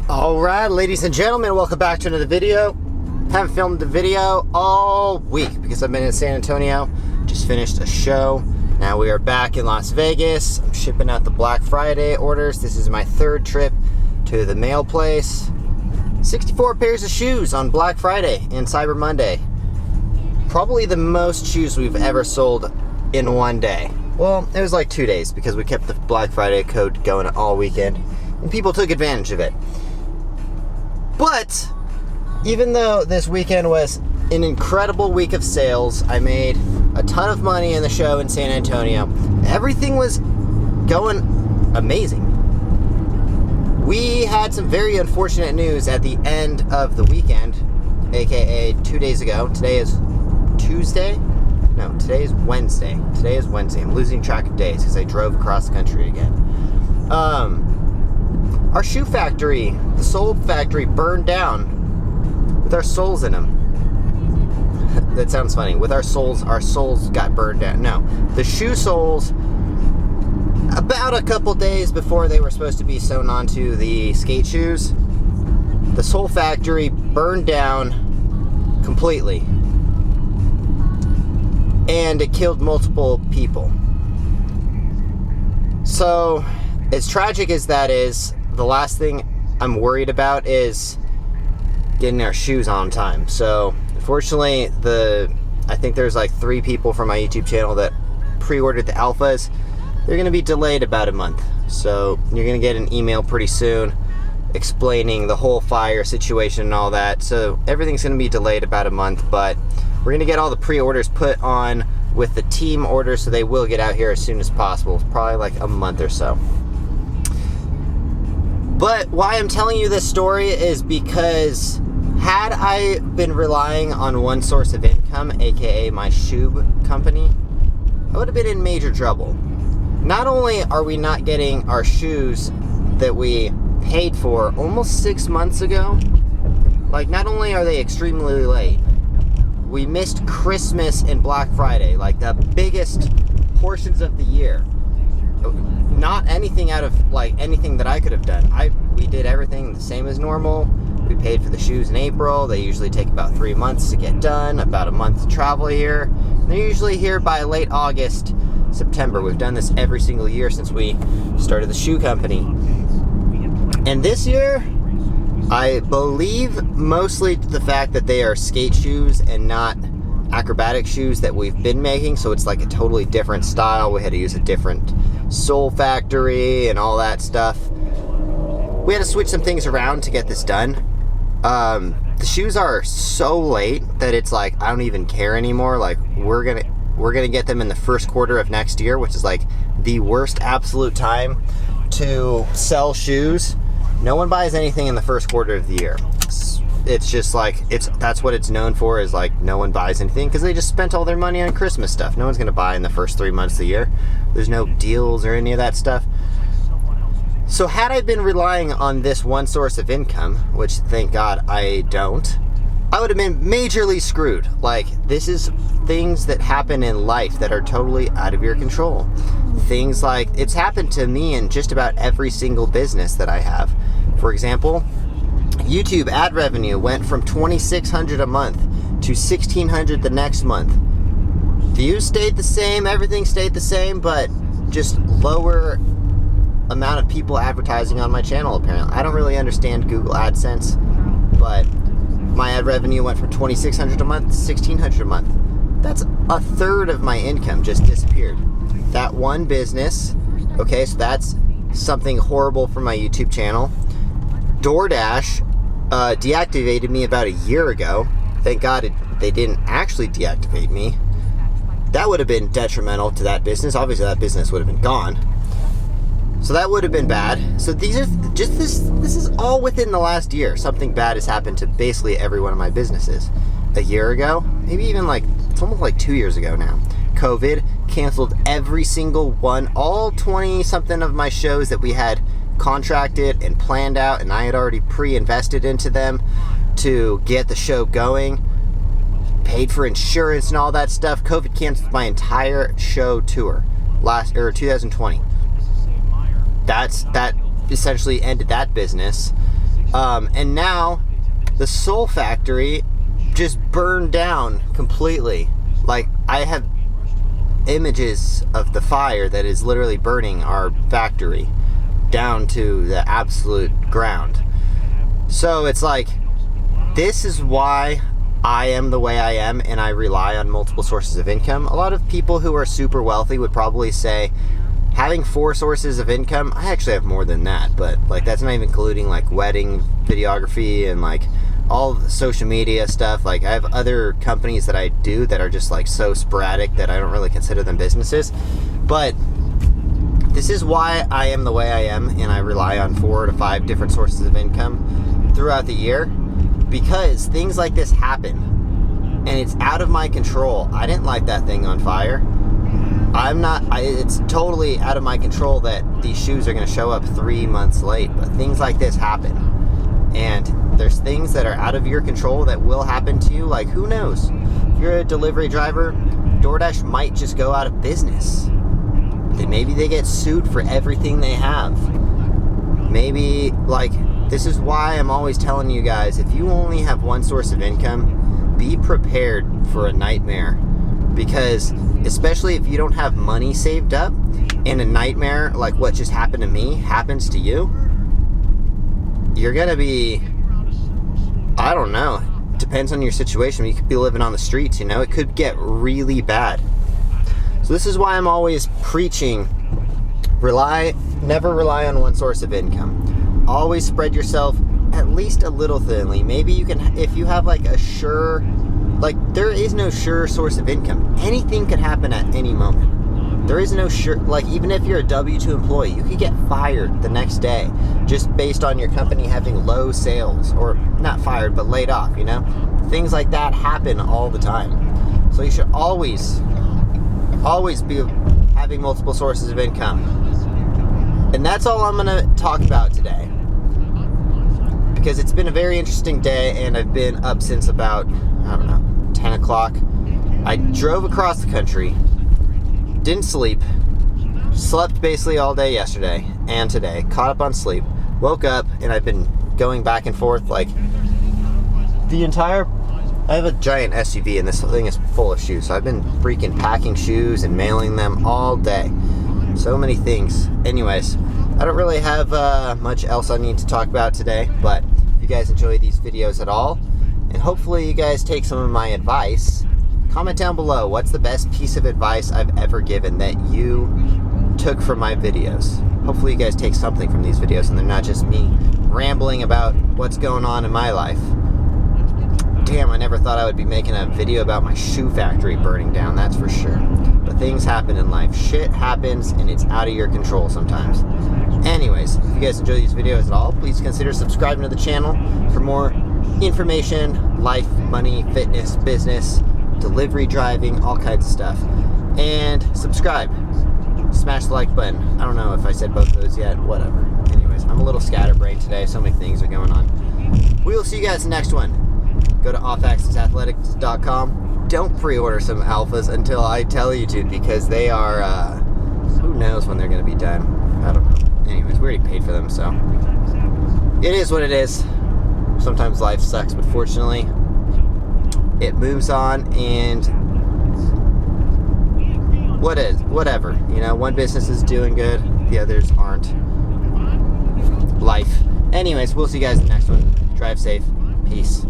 Alright, ladies and gentlemen, welcome back to another video. Haven't filmed the video all week because I've been in San Antonio. Just finished a show. Now we are back in Las Vegas. I'm shipping out the Black Friday orders. This is my third trip to the mail place. 64 pairs of shoes on Black Friday and Cyber Monday. Probably the most shoes we've ever sold in one day. Well, it was like 2 days because we kept the Black Friday code going all weekend and people took advantage of it. But even though this weekend was an incredible week of sales, I made a ton of money in the show in San Antonio. Everything was going amazing. We had some very unfortunate news at the end of the weekend, aka 2 days ago. Today is Tuesday? No, today is Wednesday. Today is Wednesday. I'm losing track of days because I drove across the country again. Our shoe factory, the sole factory, burned down with our soles in them. That sounds funny. With our soles got burned down. No, the shoe soles, about a couple days before they were supposed to be sewn onto the skate shoes, the sole factory burned down completely. And it killed multiple people. So, as tragic as that is, the last thing I'm worried about is getting our shoes on time. So, unfortunately, I think there's like 3 people from my YouTube channel that pre-ordered the alphas. They're going to be delayed about a month. So, you're going to get an email pretty soon explaining the whole fire situation and all that. So, everything's going to be delayed about a month, but we're going to get all the pre-orders put on with the team orders, so they will get out here as soon as possible. Probably like a month or so. But why I'm telling you this story is because had I been relying on one source of income, aka my shoe company, I would have been in major trouble. Not only are we not getting our shoes that we paid for almost 6 months ago, like not only are they extremely late, we missed Christmas and Black Friday, like the biggest portions of the year. Not anything out of like anything that I could have done. We did everything the same as normal. We paid for the shoes in April. They usually take about 3 months to get done, about a month to travel here. And they're usually here by late August, September. We've done this every single year since we started the shoe company. And this year, I believe mostly the fact that they are skate shoes and not acrobatic shoes that we've been making, so it's like a totally different style. We had to use a different sole factory and all that stuff. We had to switch some things around to get this done. The shoes are so late that it's like I don't even care anymore. Like we're gonna get them in the first quarter of next year, which is like the worst absolute time to sell shoes. No one buys anything in the first quarter of the year. It's just like, that's what it's known for, is like no one buys anything because they just spent all their money on Christmas stuff. No one's going to buy in the first 3 months of the year. There's no deals or any of that stuff. So had I been relying on this one source of income, which thank God I don't, I would have been majorly screwed. Like, this is things that happen in life that are totally out of your control. Things like, it's happened to me in just about every single business that I have. For example, YouTube ad revenue went from $2,600 a month to $1,600 the next month. Views stayed the same, everything stayed the same, but just lower amount of people advertising on my channel apparently. I don't really understand Google AdSense, but my ad revenue went from $2,600 a month to $1,600 a month. That's a third of my income just disappeared. That one business, okay, so that's something horrible for my YouTube channel. Doordash deactivated me about a year ago. Thank God they didn't actually deactivate me. That would have been detrimental to that business. Obviously, that business would have been gone. So that would have been bad. So these are just this is all within the last year. Something bad has happened to basically every one of my businesses. A year ago, maybe even like, it's almost like 2 years ago now. COVID canceled every single one, all 20 something of my shows that we had contracted and planned out, and I had already pre-invested into them to get the show going, paid for insurance and all that stuff. COVID canceled my entire show tour 2020. That essentially ended that business. And now the Soul Factory just burned down completely. Like, I have images of the fire that is literally burning our factory down to the absolute ground. So it's like, this is why I am the way I am, and I rely on multiple sources of income. A lot of people who are super wealthy would probably say having 4 sources of income. I actually have more than that, but like, that's not even including like wedding videography and like all the social media stuff. Like, I have other companies that I do that are just like so sporadic that I don't really consider them businesses. But this is why I am the way I am, and I rely on 4 to 5 different sources of income throughout the year, because things like this happen and it's out of my control. I didn't light that thing on fire. It's totally out of my control that these shoes are going to show up 3 months late, but things like this happen. And there's things that are out of your control that will happen to you. Like, who knows? If you're a delivery driver, DoorDash might just go out of business. Maybe they get sued for everything they have. Maybe, like, this is why I'm always telling you guys, if you only have one source of income, be prepared for a nightmare. Because especially if you don't have money saved up, and a nightmare like what just happened to me happens to you, you're gonna be, I don't know, depends on your situation. You could be living on the streets, you know, it could get really bad. So this is why I'm always preaching, never rely on one source of income. Always spread yourself at least a little thinly. Maybe you can, if you have like a sure, like, there is no sure source of income. Anything could happen at any moment. There is no sure, like, even if you're a W-2 employee, you could get fired the next day just based on your company having low sales, or not fired, but laid off, you know? Things like that happen all the time. So you should always be having multiple sources of income. And that's all I'm gonna talk about today, because it's been a very interesting day, and I've been up since about, I don't know, 10 o'clock. I drove across the country, didn't sleep, slept basically all day yesterday and today, caught up on sleep, woke up, and I've been going back and forth like I have a giant SUV, and this thing is full of shoes, so I've been freaking packing shoes and mailing them all day. So many things. Anyways, I don't really have much else I need to talk about today, but if you guys enjoy these videos at all, and hopefully you guys take some of my advice, comment down below, what's the best piece of advice I've ever given that you took from my videos. Hopefully you guys take something from these videos, and they're not just me rambling about what's going on in my life. Damn, I never thought I would be making a video about my shoe factory burning down, that's for sure. But things happen in life. Shit happens, and it's out of your control sometimes. Anyways, if you guys enjoy these videos at all, please consider subscribing to the channel for more information, life, money, fitness, business, delivery driving, all kinds of stuff. And subscribe. Smash the like button. I don't know if I said both of those yet. Whatever. Anyways, I'm a little scatterbrained today. So many things are going on. We will see you guys in the next one. Go to offaccessathletics.com. Don't pre-order some alphas until I tell you to, because they are, who knows when they're going to be done. I don't know. Anyways, we already paid for them, so it is what it is. Sometimes life sucks, but fortunately, it moves on, and whatever. You know, one business is doing good, the others aren't. Life. Anyways, we'll see you guys in the next one. Drive safe. Peace.